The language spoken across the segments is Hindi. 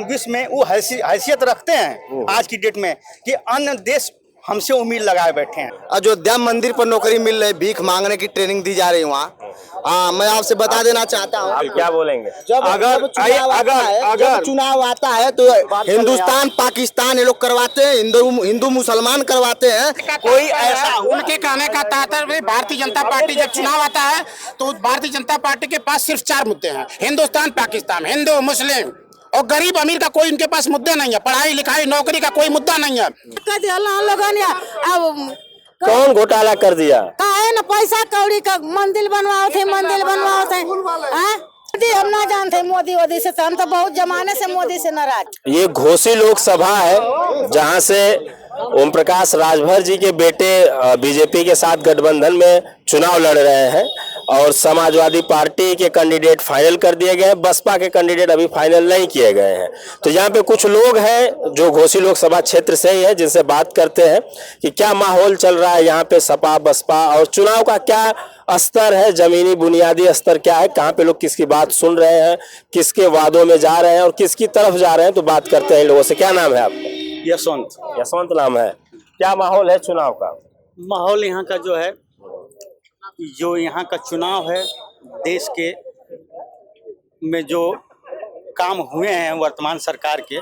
विश्व में वो हैसियत रखते हैं आज की डेट में कि अन्य देश हमसे उम्मीद लगाए बैठे हैं। अयोध्या मंदिर पर नौकरी मिल रही, भीख मांगने की ट्रेनिंग दी जा रही वहाँ। मैं आपसे बता देना चाहता हूँ, आप क्या बोलेंगे? जब चुनाव आता है तो हिंदुस्तान पाकिस्तान ये लोग करवाते हैं, हिंदू मुसलमान करवाते हैं। कोई ऐसा उनके कहने का तात्पर्य भारतीय जनता पार्टी जब चुनाव आता है तो भारतीय जनता पार्टी के पास सिर्फ 4 मुद्दे हैं, हिंदुस्तान पाकिस्तान, हिंदू मुस्लिम और गरीब अमीर का कोई उनके पास मुद्दे नहीं है, पढ़ाई लिखाई नौकरी का कोई मुद्दा नहीं है। कौन घोटाला कर दिया? है ना पैसा कौड़ी का मंदिर बनवाओ थे हम ना जानते मोदी से, हम तो बहुत जमाने से मोदी से नाराज। ये घोसी लोकसभा है जहां से ओम प्रकाश राजभर जी के बेटे बीजेपी के साथ गठबंधन में चुनाव लड़ रहे हैं और समाजवादी पार्टी के कैंडिडेट फाइनल कर दिए गए हैं, बसपा के कैंडिडेट अभी फाइनल नहीं किए गए हैं। तो यहाँ पे कुछ लोग हैं जो घोसी लोकसभा क्षेत्र से ही है, जिनसे बात करते हैं कि क्या माहौल चल रहा है यहाँ पे सपा बसपा और चुनाव का क्या स्तर है, जमीनी बुनियादी स्तर क्या है, कहाँ पे लोग किसकी बात सुन रहे हैं, किसके वादों में जा रहे हैं और किसकी तरफ जा रहे हैं। तो बात करते हैं लोगों से। क्या नाम है आपका? यशवंत नाम है। क्या माहौल है चुनाव का? माहौल यहाँ का जो यहाँ का चुनाव है, देश के में जो काम हुए हैं वर्तमान सरकार के,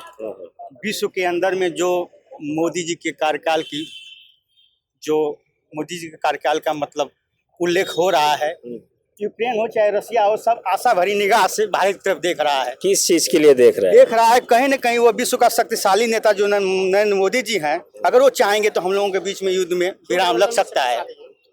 विश्व के अंदर में जो मोदी जी के कार्यकाल का मतलब उल्लेख हो रहा है, यूक्रेन हो चाहे रसिया हो, सब आशा भरी निगाह से भारत की तरफ देख रहा है। किस चीज के लिए देख रहे हैं? देख रहा है कहीं न कहीं वो विश्व का शक्तिशाली नेता जो नरेंद्र मोदी जी हैं, अगर वो चाहेंगे तो हम लोगों के बीच में युद्ध में विराम लग सकता है।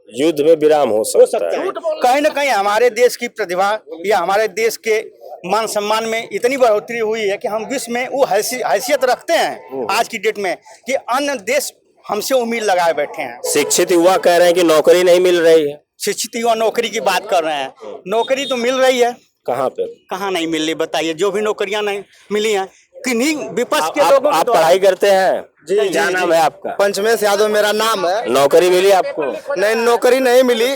युद्ध में विराम हो सकता है। कहीं न कहीं हमारे देश की प्रतिभा या हमारे देश के मान सम्मान में इतनी बढ़ोतरी हुई है कि हम विश्व में वो हैसियत रखते हैं आज की डेट में कि अन्य देश हमसे उम्मीद लगाए बैठे हैं। शिक्षित युवा कह रहे हैं कि नौकरी नहीं मिल रही है। शिक्षित युवा नौकरी की बात कर रहे हैं, नौकरी तो मिल रही है। कहाँ पे? कहाँ नहीं मिल रही बताइए? जो भी नौकरियां नहीं मिली हैं किन्हीं विपक्ष के लोगों। आप पढ़ाई करते हैं? जी, क्या नाम है आपका? पंचमेश यादव मेरा नाम है। नौकरी मिली आपको? नहीं, नौकरी नहीं मिली।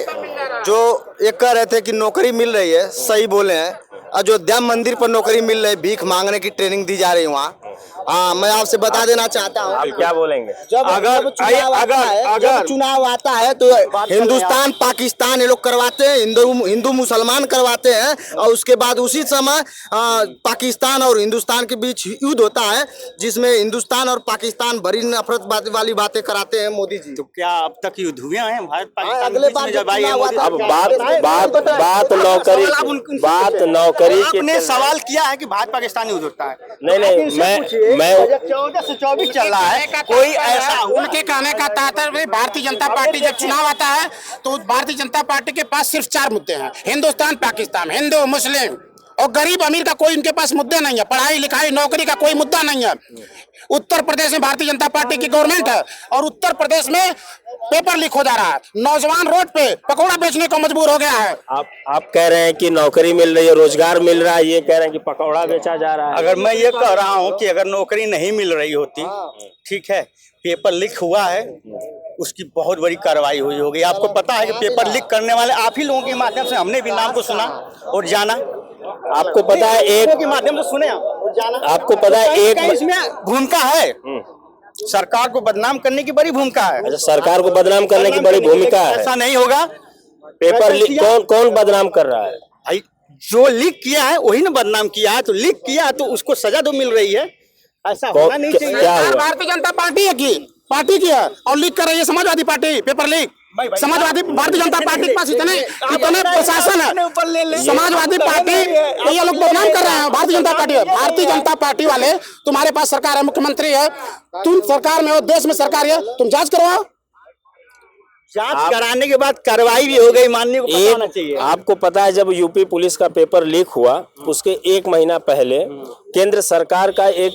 जो ये कह रहे थे कि नौकरी मिल रही है, सही बोले हैं। अयोध्या मंदिर पर नौकरी मिल रही, भीख मांगने की ट्रेनिंग दी जा रही वहाँ। मैं आपसे बता देना चाहता हूँ, आप क्या बोलेंगे? जब चुनाव आता है तो हिंदुस्तान पाकिस्तान ये लोग करवाते हैं, हिंदू मुसलमान करवाते हैं और उसके बाद उसी समय पाकिस्तान और हिंदुस्तान के बीच युद्ध होता है, जिसमें हिंदुस्तान और पाकिस्तान बड़ी नफरत वाली बातें कराते हैं मोदी जी। तो क्या अब तक युद्ध हुए हैं भारत पाकिस्तान? अगले बार जब आई है अब बात नौकरी आपने सवाल किया है कि भारत पाकिस्तान युद्ध होता है। नहीं, मैं 14 से 24 चल रहा है। कोई ऐसा उनके कहने का तात्पर्य भारतीय जनता पार्टी जब चुनाव आता है तो भारतीय जनता पार्टी के पास सिर्फ 4 मुद्दे हैं, हिंदुस्तान पाकिस्तान, हिंदू मुस्लिम और गरीब अमीर का कोई उनके पास मुद्दे नहीं है, पढ़ाई लिखाई नौकरी का कोई मुद्दा नहीं है। उत्तर प्रदेश में भारतीय जनता पार्टी की गवर्नमेंट है और उत्तर प्रदेश में पेपर लीक हो जा रहा है, नौजवान रोड पे पकौड़ा बेचने को मजबूर हो गया है। आप कह रहे हैं कि नौकरी मिल रही है, रोजगार मिल रहा है, ये कह रहे हैं कि पकौड़ा बेचा जा रहा है। अगर मैं ये कह रहा हूँ कि अगर नौकरी नहीं मिल रही होती, ठीक है, पेपर लीक हुआ है, उसकी बहुत बड़ी कार्रवाई हुई होगी। आपको पता है कि पेपर लीक करने वाले आप ही लोगों के माध्यम से हमने भी नाम को सुना और जाना। आपको पता है एक के माध्यम से सुने और जाना। आपको पता है एक इसमें भूमिका है, सरकार को बदनाम करने की बड़ी भूमिका है। अच्छा, सरकार को बदनाम करने की बड़ी भूमिका है। ऐसा नहीं होगा। पेपर लीक कौन बदनाम कर रहा है? भाई जो लीक किया है वही ना बदनाम किया है। तो लीक किया तो उसको सजा तो मिल रही है, ऐसा होना नहीं चाहिए। क्या हुआ? भारतीय जनता पार्टी की है और लीक कर रही है Samajwadi party paper leak. Samajwadi Bharatiya Janata party के पास इतने प्रशासन है, समाजवादी पार्टी ये लोग बदनाम कर रहे हैं भारतीय जनता पार्टी। भारतीय जनता पार्टी वाले, तुम्हारे पास सरकार है, मुख्यमंत्री है, तुम सरकार में हो, देश में सरकार है, तुम जांच करवाओ। जांच कराने के बाद कार्रवाई भी हो गई, मानने को पता होना चाहिए। आपको पता है जब यूपी पुलिस का पेपर लीक हुआ उसके 1 महीना पहले केंद्र सरकार का एक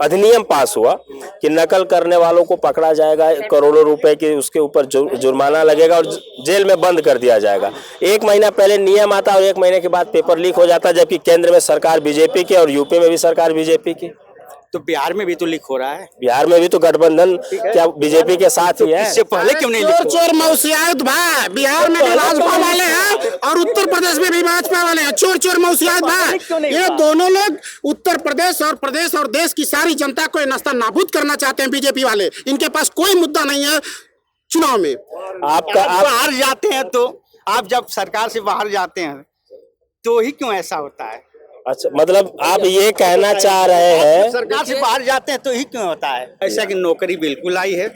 अधिनियम पास हुआ कि नकल करने वालों को पकड़ा जाएगा, करोड़ों रुपए के उसके ऊपर जुर्माना लगेगा और जेल में बंद कर दिया जाएगा। 1 महीना पहले नियम आता और 1 महीने के बाद पेपर लीक हो जाता, जबकि केंद्र में सरकार बीजेपी की और यूपी में भी सरकार बीजेपी की। तो बिहार में भी तो लीक हो रहा है। बिहार में भी तो गठबंधन क्या बीजेपी के साथ ही है। इससे पहले क्यों नहीं लीक चोर हुआ? चोर मौसियात भाई, बिहार में भी भाजपा वाले हैं और उत्तर प्रदेश में भी भाजपा वाले हैं। चोर चोर मौसियात भाई, ये दोनों लोग उत्तर प्रदेश और देश की सारी जनता को नास्ता नाबूद करना चाहते हैं बीजेपी वाले। इनके पास कोई मुद्दा नहीं है चुनाव में। आपका आप आप बाहर जाते हैं तो आप जब सरकार से बाहर जाते हैं तो ही क्यों ऐसा होता है? अच्छा, मतलब आप ये कहना चाह रहे हैं सरकार से बाहर जाते हैं तो ही क्यों होता है ऐसा कि नौकरी बिल्कुल आई है।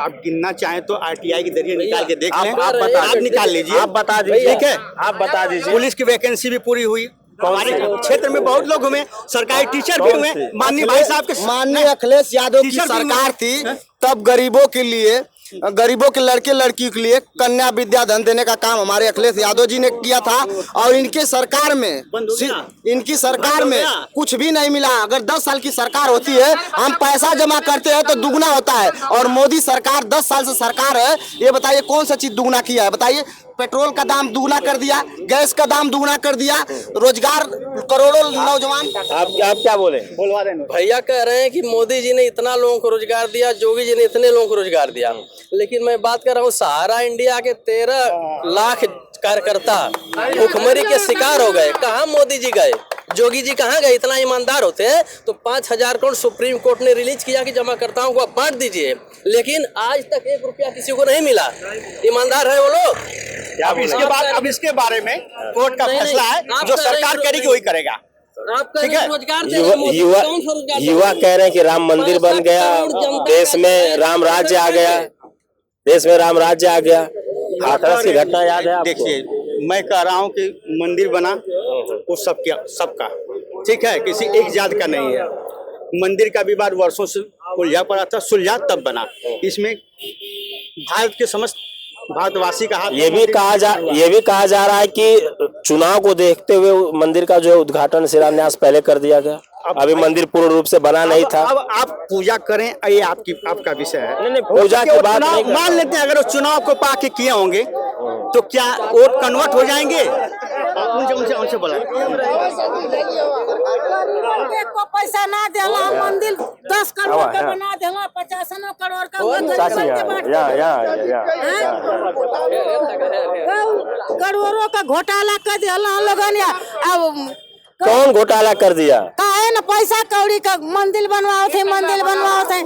आप गिनना चाहें तो आरटीआई के जरिए निकाल के देख लें। आप निकाल लीजिए, आप बता दीजिए। ठीक है, आप बता दीजिए। पुलिस की वैकेंसी भी पूरी हुई। हमारे क्षेत्र में बहुत लोग हुए, सरकारी टीचर भी हुए। माननीय भाई साहब के माननीय अखिलेश यादव की टीचर भी सरकार हुए। थी, तब गरीबों के लिए, गरीबों के लड़के लड़की के लिए कन्या विद्याधन देने का काम हमारे अखिलेश यादव जी ने किया था। और इनके सरकार में, बंद हो गया। इनकी सरकार बंद हो में गया। कुछ भी नहीं मिला। अगर 10 साल की सरकार होती है, हम पैसा जमा करते हैं तो दुगना होता है। और मोदी सरकार 10 साल से सरकार है, ये बताइए कौन सा चीज दुगना किया है? बताइए, पेट्रोल का दाम दुगना कर दिया, गैस का दाम दुगना कर दिया, रोजगार करोड़ों नौजवान। आप क्या बोले? बोलवा देना। भैया कह रहे हैं कि मोदी जी ने इतना लोगों को रोजगार दिया, जोगी जी ने इतने लोगों को रोजगार दिया, लेकिन मैं बात कर रहा हूँ सहारा इंडिया के 13 लाख कार्यकर्ता भूखमरी के शिकार हो गए। कहाँ मोदी जी गए, जोगी जी कहाँ गए? इतना ईमानदार होते हैं तो 5,000 करोड़ सुप्रीम कोर्ट ने रिलीज किया कि जमाकर्ताओं को आप बांट दीजिए, लेकिन आज तक 1 रुपया किसी को नहीं मिला। ईमानदार है वो लोग। अब इसके बारे में कोर्ट का नहीं, फैसला है, आप जो कह रहे हैं सरकार करेगी वही करेगा। आप कह ठीक रहे है। हैं रोजगार दे युवा रहे हैं मोदी, युवा कौन सा रोजगार दे रहे युवा हैं? कह रहे हैं कि राम मंदिर बन गया, देश में राम राज्य आ गया, देश में राम राज्य आ गया। हाथरस की घटना याद है आपको? देखिए, मैं कह रहा हूँ कि मंदिर बना वो सबका, ठीक है, किसी एक जात का नहीं है। मंदिर का विवाद वर्षों से उलझा पड़ा था, सुलझा तब बना। इसमें भारत के समस्त भारतवासी का हाथ। ये भी कहा जा रहा है कि चुनाव को देखते हुए मंदिर का जो है उद्घाटन शिलान्यास पहले कर दिया गया। अभी मंदिर पूर्ण रूप से बना नहीं था। अब आप पूजा करें, ये आपका विषय है। नहीं, पूजा की बात नहीं कर रहा। मान लेते हैं अगर उस चुनाव को पाके किए होंगे तो क्या वोट कन्वर्ट हो जाएंगे? उनसे बोला को पैसा ना देला, मंदिर 10 करोड़ का बना देला, 50 करोड़ का करोड़ों का घोटाला कर दिया लोगन। अब कौन घोटाला कर दिया? काहे न पैसा कौड़ी का मंदिर बनवाओ थे।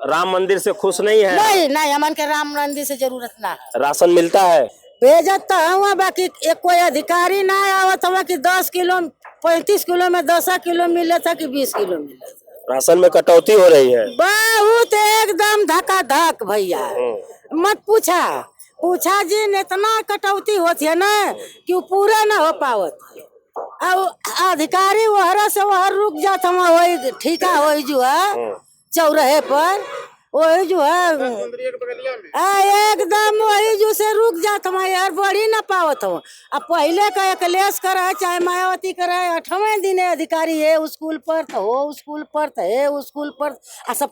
राम मंदिर से खुश नहीं है? नहीं, हमन के राम मंदिर से जरूरत ना। राशन मिलता है? भेजत तो हुआ, बाकी एक कोई अधिकारी ना आवत हुआ कि 10 किलो 35 किलो में 10 किलो मिले था कि 20 किलो मिले था। राशन में कटौती हो रही है बहुत एकदम धक्का धक भैया, मत पूछा जी ने इतना कटौती होती है ना कि वो पूरा ना हो पावत। अब अधिकारी वहरा से वहर रुक जाता हुआ, वही ठीका वही जो है चौराहे पर, वही जो है एकदम वही जो से रुक जाता हूँ यार, बढ़ी ना पावत हूँ। अब पहले का अखिलेश करे चाहे मायावती करे, 8वें दिन अधिकारी है स्कूल पर तो हो, स्कूल पर तो है, स्कूल पर सब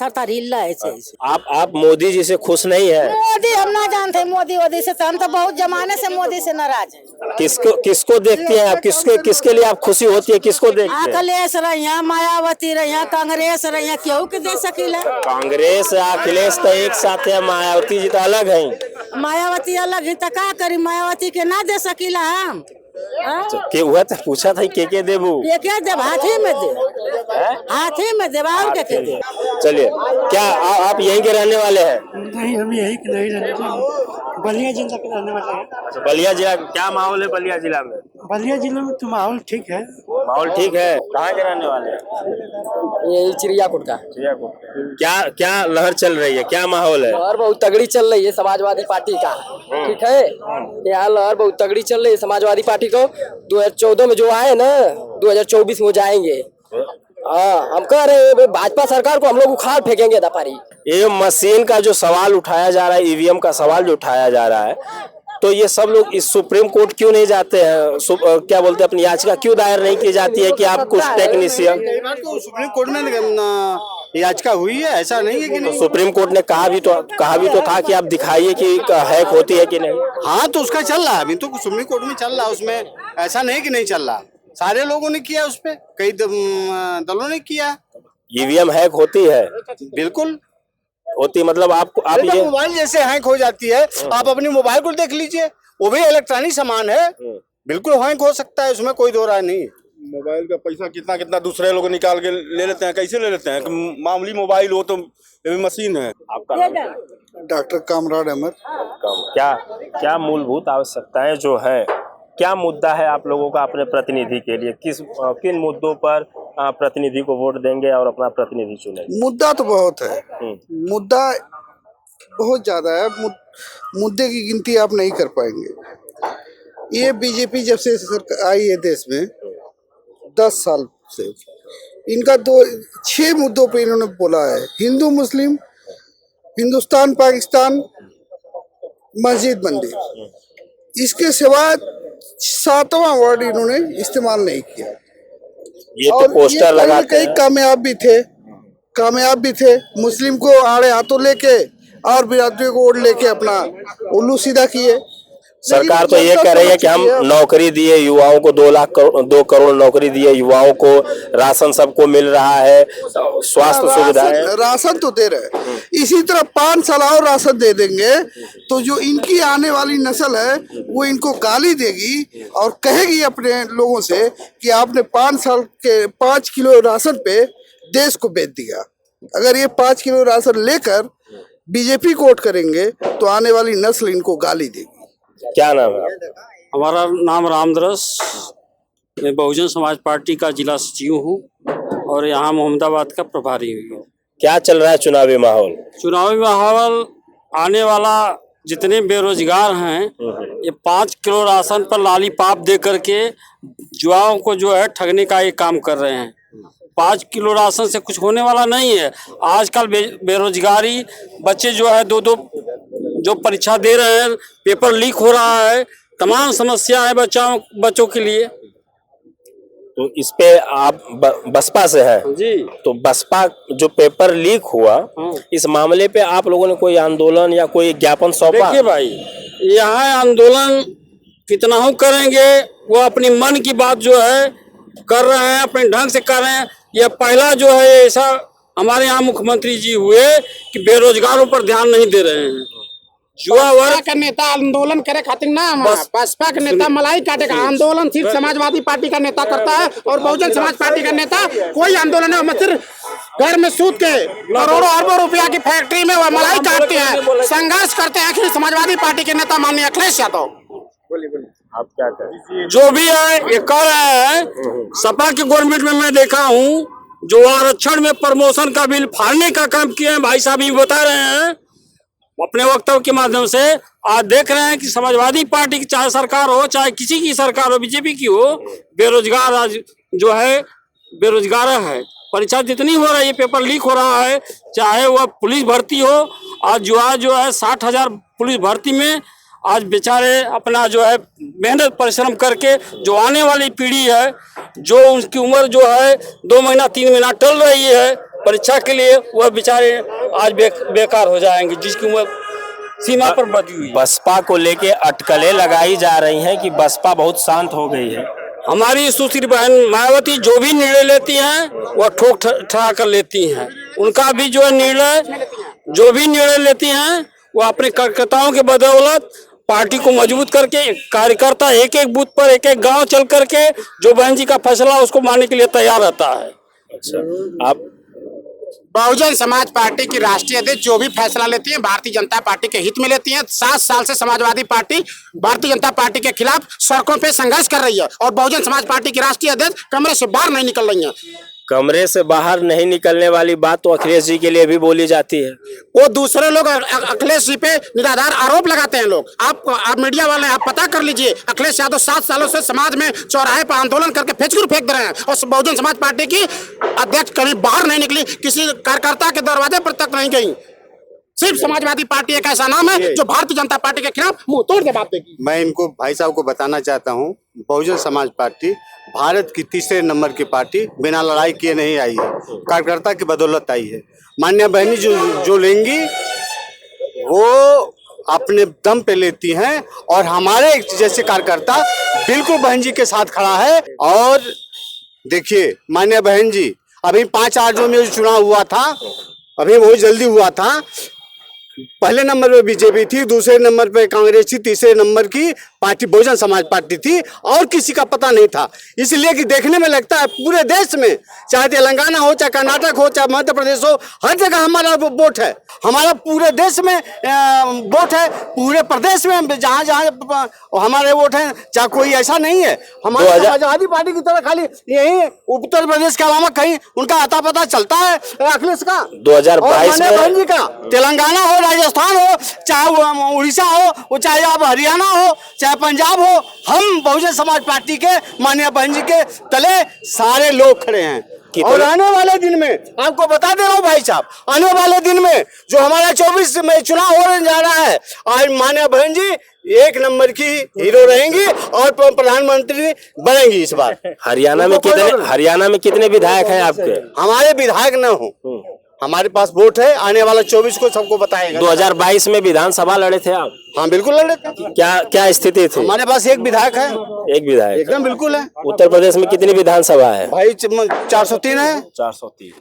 थर हिल है। आप मोदी जी से खुश नहीं है? मोदी हम ना जानते, मोदी से तो हम तो बहुत जमाने से मोदी से नाराज है। किसको देखती हैं आप? किसके लिए आप खुशी होती है? किसको देखते हैं? अखिलेश रहिया, मायावती रहिया, कांग्रेस रहिया, केहू के दे सकीला। कांग्रेस अखिलेश तो एक साथ है, मायावती जी तो अलग हैं। मायावती अलग है तो का करी, मायावती के ना दे सकीला हम। के हुआ तो पूछा था के देबू? के देव, हाथी में देव और के दे। चलिए, क्या आप यहीं के रहने वाले हैं? नहीं, हम यही के नहीं रहने वाले, बलिया जिला के रहने वाले हैं। अच्छा, बलिया जिला क्या माहौल है? बलिया जिला में तो माहौल ठीक है। माहौल ठीक है। कहाँ के रहने वाले हैं? यही चिड़ियाकोट का। क्या लहर चल रही है? क्या माहौल है? लहर बहुत तगड़ी चल रही है समाजवादी पार्टी का, ठीक है। यहाँ लहर बहुत तगड़ी चल रही है समाजवादी पार्टी को। 2014 में जो आए ना, 2024 में जाएंगे। हाँ, हम कह रहे हैं भाजपा सरकार को हम लोग उखाड़ फेंकेंगे दपारी। ये मशीन का जो सवाल उठाया जा रहा है, ईवीएम का सवाल जो उठाया जा रहा है, तो ये सब लोग इस सुप्रीम कोर्ट क्यों नहीं जाते हैं? क्या बोलते हैं, अपनी याचिका क्यों दायर नहीं की जाती है कि आप कुछ टेक्नीशियन? तो सुप्रीम कोर्ट में याचिका हुई है, ऐसा नहीं है कि तो सुप्रीम कोर्ट ने कहा भी तो था कि आप दिखाइए कि हैक होती है कि नहीं। हाँ, तो उसका चल रहा है अभी, तो सुप्रीम कोर्ट में चल रहा है, उसमें ऐसा नहीं कि नहीं चल रहा। सारे लोगों ने किया, उस पर कई दलों ने किया, ईवीएम हैक होती है? बिल्कुल होती, मतलब आपको आप अरे ये मोबाइल जैसे हैक हो जाती है, आप अपनी मोबाइल को देख लीजिए, वो भी इलेक्ट्रॉनिक सामान है, बिल्कुल हैक हो सकता है, उसमें कोई दो राय नहीं। मोबाइल का पैसा कितना कितना दूसरे लोग निकाल के ले लेते हैं, कैसे ले लेते हैं? मामूली मोबाइल हो तो ये भी मशीन है। आपका नाम? डॉक्टर कामराड अहमद। क्या क्या मूलभूत आवश्यकताएं जो है, क्या मुद्दा है आप लोगों का अपने प्रतिनिधि के लिए? किन मुद्दों पर प्रतिनिधि को वोट देंगे और अपना प्रतिनिधि चुनेंगे? मुद्दा तो बहुत है, मुद्दा बहुत ज्यादा है, मुद्दे की गिनती आप नहीं कर पाएंगे। ये बीजेपी जब से सरकार आई है देश में 10 साल से, इनका 6 मुद्दों पे इन्होंने बोला है, हिंदू मुस्लिम, हिंदुस्तान पाकिस्तान, मस्जिद मंदिर। इसके सिवा 7वां वर्ड इन्होंने इस्तेमाल नहीं किया। ये तो पोस्टर लगाते हैं। कामयाब भी थे, मुस्लिम को आड़े हाथों लेके और बिरादरी को वोट लेके अपना उल्लू सीधा किए। सरकार तो ये कह रही है कि हम नौकरी दिए युवाओं को, 2 करोड़ नौकरी दिए युवाओं को, राशन सबको मिल रहा है, स्वास्थ्य सुविधाएं, राशन तो दे रहे हैं। इसी तरह 5 साल और राशन दे देंगे तो जो इनकी आने वाली नस्ल है वो इनको गाली देगी और कहेगी अपने लोगों से कि आपने 5 साल के 5 किलो राशन पे देश को बेच दिया। अगर ये 5 किलो राशन लेकर बीजेपी को वोट करेंगे तो आने वाली नस्ल इनको गाली देगी। क्या नाम है आपका? हमारा नाम रामदरस, मैं बहुजन समाज पार्टी का जिला सचिव हूँ और यहाँ मोहम्मदाबाद का प्रभारी हूँ। क्या चल रहा है चुनावी माहौल? चुनावी माहौल आने वाला, जितने बेरोजगार हैं ये 5 किलो राशन पर लॉलीपॉप दे करके युवाओं को जो है ठगने का ये काम कर रहे हैं। 5 किलो राशन से कुछ होने वाला नहीं है। आजकल बेरोजगारी, बच्चे जो है 2 जो परीक्षा दे रहे हैं, पेपर लीक हो रहा है, तमाम समस्या है बच्चों के लिए। तो इस पे आप बसपा से हैं जी। तो बसपा जो पेपर लीक हुआ, इस मामले पे आप लोगों ने कोई आंदोलन या कोई ज्ञापन सौंपा? देखिए भाई, यहाँ आंदोलन कितना हो करेंगे, वो अपनी मन की बात जो है कर रहे हैं, अपने ढंग से कर रहे हैं। यह पहला जो है ऐसा हमारे यहाँ मुख्यमंत्री जी हुए कि बेरोजगारों पर ध्यान नहीं दे रहे हैं। युवा वर्ग का नेता आंदोलन करे खातिर ना, बसपा का नेता मलाई काटेगा। आंदोलन सिर्फ समाजवादी पार्टी का नेता करता है और बहुजन समाज पार्टी का नेता कोई आंदोलन है सिर्फ घर में सूत के करोड़ों अरबों रुपया की फैक्ट्री में वो मलाई काटते हैं, संघर्ष करते हैं। आखिर समाजवादी पार्टी के नेता माननीय अखिलेश यादव आप क्या करें? जो भी है ये कर रहे हैं। सपा के गवर्नमेंट में मैं देखा हूँ जो आरक्षण में प्रमोशन का बिल फाड़ने का काम किए हैं, भाई साहब ये बता रहे हैं अपने वक्तव्य के माध्यम से। आज देख रहे हैं कि समाजवादी पार्टी की चाहे सरकार हो, चाहे किसी की सरकार हो, बीजेपी की हो, बेरोजगार आज जो है बेरोजगार है। परीक्षा जितनी हो रही है, पेपर लीक हो रहा है, चाहे वह पुलिस भर्ती हो। आज जो है 60,000 पुलिस भर्ती में आज बेचारे अपना जो है मेहनत परिश्रम करके जो आने वाली पीढ़ी है, जो उसकी उम्र जो है 2 महीना 3 महीना टल रही है परीक्षा के लिए, वह बेचारे आज बेकार हो जाएंगे, जिसकी उम्र सीमा पर बधी हुई है। बसपा को लेके अटकलें लगाई जा रही हैं कि बसपा बहुत शांत हो गई है। हमारी सुश्री बहन मायावती जो भी निर्णय लेती हैं वह ठोक ठहरा कर लेती हैं। उनका भी जो निर्णय, जो भी निर्णय लेती हैं वो अपने कार्यकर्ताओं के बदौलत पार्टी को मजबूत करके, कार्यकर्ता एक एक बूथ पर, एक एक गांव चल करके जो बहन जी का फैसला उसको मानने के लिए तैयार रहता है। अच्छा, आप बहुजन समाज पार्टी की राष्ट्रीय अध्यक्ष जो भी फैसला लेती है भारतीय जनता पार्टी के हित में लेती है। 7 साल से समाजवादी पार्टी भारतीय जनता पार्टी के खिलाफ सड़कों पे संघर्ष कर रही है और बहुजन समाज पार्टी की राष्ट्रीय अध्यक्ष कमरे से बाहर नहीं निकल रही है। कमरे से बाहर नहीं निकलने वाली बात तो अखिलेश जी के लिए भी बोली जाती है। वो दूसरे लोग अखिलेश जी पे निराधार आरोप लगाते हैं लोग। आप मीडिया वाले आप पता कर लीजिए, अखिलेश यादव 7 सालों से समाज में चौराहे पर आंदोलन करके फेंक दे रहे हैं और बहुजन समाज पार्टी की अध्यक्ष कभी बाहर नहीं निकली, किसी कार्यकर्ता के दरवाजे पर तक नहीं गई। सिर्फ समाजवादी पार्टी एक ऐसा नाम है जो भारतीय जनता पार्टी के खिलाफ मुंह तोड़ जवाब देगी। मैं इनको भाई साहब को बताना चाहता हूँ, बहुजन समाज पार्टी भारत की 3रे नंबर की पार्टी बिना लड़ाई किए नहीं आई है, कार्यकर्ता की बदौलत आई है। मान्य बहनी जो लेंगी वो अपने दम पे लेती हैं और हमारे जैसे कार्यकर्ता बिल्कुल बहन जी के साथ खड़ा है। और देखिए मान्य बहन जी अभी 5-8 जो में जो चुनाव हुआ था, अभी बहुत जल्दी हुआ था। पहले नंबर पे बीजेपी थी, दूसरे नंबर पे कांग्रेस थी, तीसरे नंबर की पार्टी बहुजन समाज पार्टी थी, और किसी का पता नहीं था। इसलिए कि देखने में लगता है पूरे देश में, चाहे तेलंगाना हो, चाहे कर्नाटक हो, चाहे मध्य प्रदेश हो, हर जगह हमारा वोट है। हमारा पूरे देश में वोट है, पूरे प्रदेश में जहाँ जहाँ हमारे वोट हैं, चाहे कोई ऐसा नहीं है। हमारे समाजवादी पार्टी की तरह खाली यही उत्तर प्रदेश के अलावा कहीं उनका अता पता चलता है अखिलेश का, 2022 में का। तेलंगाना हो, राजस्थान हो, चाहे उड़ीसा हो, चाहे आप हरियाणा हो, चाहे पंजाब हो, हम बहुजन समाज पार्टी के माननीय बहन जी के तले सारे लोग खड़े हैं। और आने वाले दिन में आपको बता दे रहा हूँ भाई साहब, आने वाले दिन में जो हमारा 24 में चुनाव होने जा रहा है, आज माननीय बहन जी 1 नंबर की हीरो रहेंगी और प्रधानमंत्री बनेंगी इस बार। हरियाणा में कितने विधायक हैं आपके? हमारे विधायक न हो, हमारे पास वोट है। आने वाला 24 को सबको बताएगा। 2022 में विधानसभा लड़े थे आप? हाँ बिल्कुल लड़े थे। क्या स्थिति थी? हमारे पास एक विधायक है। एक विधायक एकदम बिल्कुल है। उत्तर प्रदेश में कितनी विधानसभा है भाई? 403 है। 403।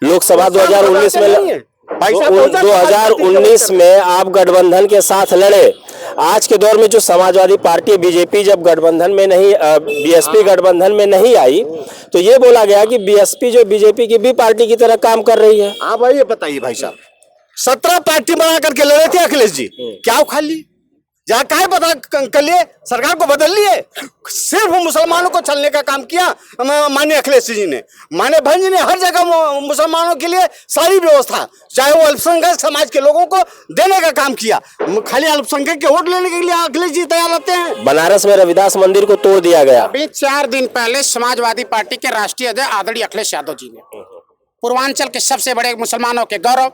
लोकसभा 2019 में 2019 में आप गठबंधन के साथ लड़े। आज के दौर में जो समाजवादी पार्टी बीजेपी जब गठबंधन में नहीं, बीएसपी गठबंधन में नहीं आई, तो ये बोला गया कि बीएसपी जो बीजेपी की भी पार्टी की तरह काम कर रही है। हाँ भाई, ये बताइए भाई साहब, 17 पार्टी बना करके लड़े थे अखिलेश जी, क्या उखाड़ ली? जहाँ काहे पता कर लिए, सरकार को बदल लिए। सिर्फ मुसलमानों को छलने का काम किया माननीय अखिलेश जी ने। माननीय बहन जी ने हर जगह मुसलमानों के लिए सारी व्यवस्था, चाहे वो अल्पसंख्यक समाज के लोगों को देने का काम किया। खाली अल्पसंख्यक के वोट लेने के लिए अखिलेश जी तैयार रहते हैं। बनारस में रविदास मंदिर को तोड़ दिया गया। अभी 4 दिन पहले समाजवादी पार्टी के राष्ट्रीय अध्यक्ष आदरणीय अखिलेश यादव जी ने पूर्वांचल के सबसे बड़े मुसलमानों के गौरव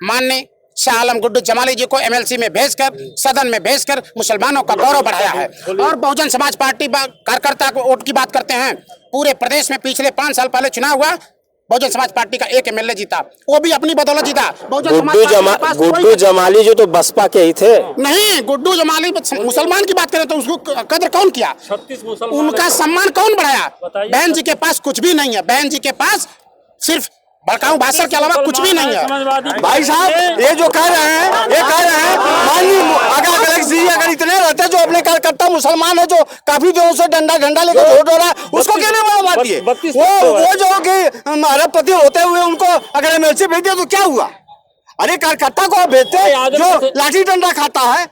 माननीय शाह आलम गुड्डू जमाली जी को एमएलसी में भेजकर, सदन में भेजकर मुसलमानों का गौरव बढ़ाया है। और बहुजन समाज पार्टी कार्यकर्ता को वोट की बात करते हैं, पूरे प्रदेश में पिछले 5 साल पहले चुनाव हुआ, बहुजन समाज पार्टी का एक एमएलए जीता, वो भी अपनी बदौलत जीता। गुड्डू जमाली जो तो बसपा के ही थे। नहीं, गुड्डू जमाली मुसलमान की बात करें तो उसको कदर कौन किया? उनका सम्मान कौन बढ़ाया? बहन जी के पास कुछ भी नहीं है। बहन जी के पास सिर्फ भड़काऊ भाषण के अलावा कुछ भी नहीं है। भाई साहब, ये जो कह रहे हैं, माननीय अखिलेश जी अगर इतने रहते जो अपने कार्यकर्ता मुसलमान है, जो काफी दिनों से डंडा लेकर वोट हो रहा है, उसको क्या नहीं बात है? वो जो कि अरबपति होते हुए उनको अगर एमएलसी भेज दिया तो क्या हुआ? अरे कार्यकर्ता को भेजते जो लाठी डंडा खाता है,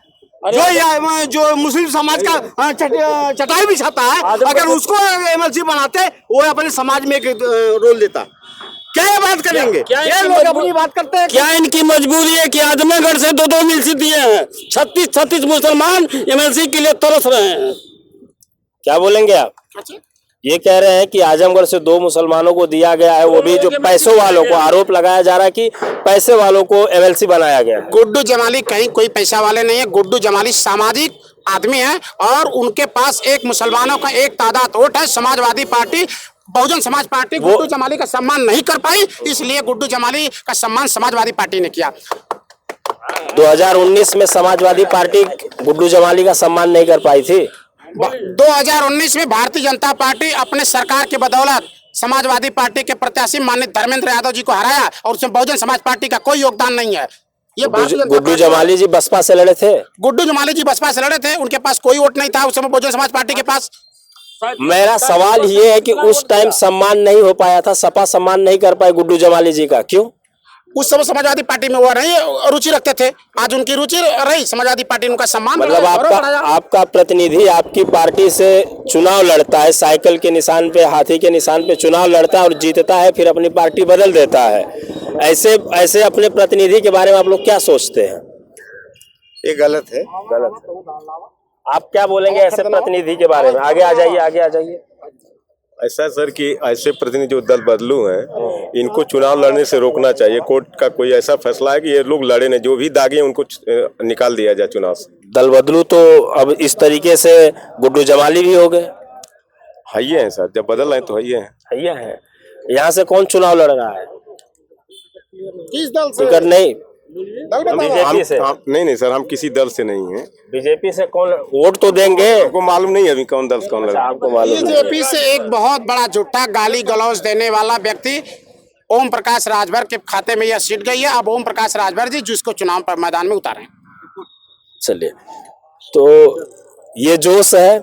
जो मुस्लिम समाज का चटाई बिछाता है, अगर उसको एमएलसी बनाते, वो अपने समाज में एक रोल देता। क्या ये बात करेंगे? ये लोग अपनी बात करते हैं। क्या इनकी मजबूरी है कि आजमगढ़ से 2-2 एमएलसी दिए हैं? 36 मुसलमान एमएलसी के लिए तरस रहे हैं। क्या बोलेंगे आप? ये कह रहे हैं कि आजमगढ़ से 2 मुसलमानों को दिया गया है, वो भी जो पैसों वालों को। आरोप लगाया जा रहा है कि पैसे वालों को एमएलसी बनाया गया। गुड्डू जमाली कहीं कोई पैसा वाले नहीं है। गुड्डू जमाली सामाजिक आदमी है और उनके पास एक मुसलमानों का एक तादाद वोट है। समाजवादी पार्टी, बहुजन समाज पार्टी गुड्डू जमाली का सम्मान नहीं कर पाई, इसलिए गुड्डू जमाली का सम्मान समाजवादी पार्टी ने किया। 2019 में समाजवादी पार्टी गुड्डू जमाली का सम्मान नहीं कर पाई थी। 2019 में भारतीय जनता पार्टी अपने सरकार के बदौलत समाजवादी पार्टी के प्रत्याशी माननीय धर्मेंद्र यादव जी को हराया, और उसमें बहुजन समाज पार्टी का कोई योगदान नहीं है। ये गुड्डू जमाली जी बसपा से लड़े थे। गुड्डू जमाली जी बसपा से लड़े थे, उनके पास कोई वोट नहीं था उस समय बहुजन समाज पार्टी के पास। मेरा सवाल ये है कि उस टाइम सम्मान नहीं हो पाया था, सपा सम्मान नहीं कर पाए गुड्डू जमाली जी का, क्यों? उस समय समाजवादी पार्टी में वो नहीं रुचि रखते थे, आज उनकी रुचि रही समाजवादी पार्टी ने उनका सम्मान। मतलब आपका प्रतिनिधि आपकी पार्टी से चुनाव लड़ता है, साइकिल के निशान पे, हाथी के निशान पे चुनाव लड़ता है और जीतता है, फिर अपनी पार्टी बदल देता है। ऐसे अपने प्रतिनिधि के बारे में आप लोग क्या सोचते हैं? ये गलत है। आप क्या बोलेंगे ऐसे प्रतिनिधि के बारे में? आगे आ जाइए। ऐसा सर कि ऐसे प्रतिनिधि जो दल बदलू हैं, इनको चुनाव लड़ने से रोकना चाहिए। कोर्ट का कोई ऐसा फैसला है कि ये लोग लड़े नहीं, जो भी दागे हैं उनको निकाल दिया जाए चुनाव से। दल बदलू तो अब इस तरीके से गुड्डू जमाली भी हो गए। हइये हैं सर, जब बदल रहे हैं तो हइये हैं। यहाँ से कौन चुनाव लड़ रहा है? किस दल से? टिकट नहीं, बीजेपी से? नहीं सर, हम किसी दल से नहीं है। बीजेपी से कौन वोट तो देंगे? आपको मालूम नहीं है अभी कौन दल से कौन लगा? आपको मालूम है? बीजेपी से एक बहुत बड़ा झूठा गाली गलौज देने वाला व्यक्ति ओम प्रकाश राजभर के खाते में यह सीट गई है। अब ओम प्रकाश राजभर जी जिसको चुनाव पर मैदान में उतारे। चलिए, तो ये जोश है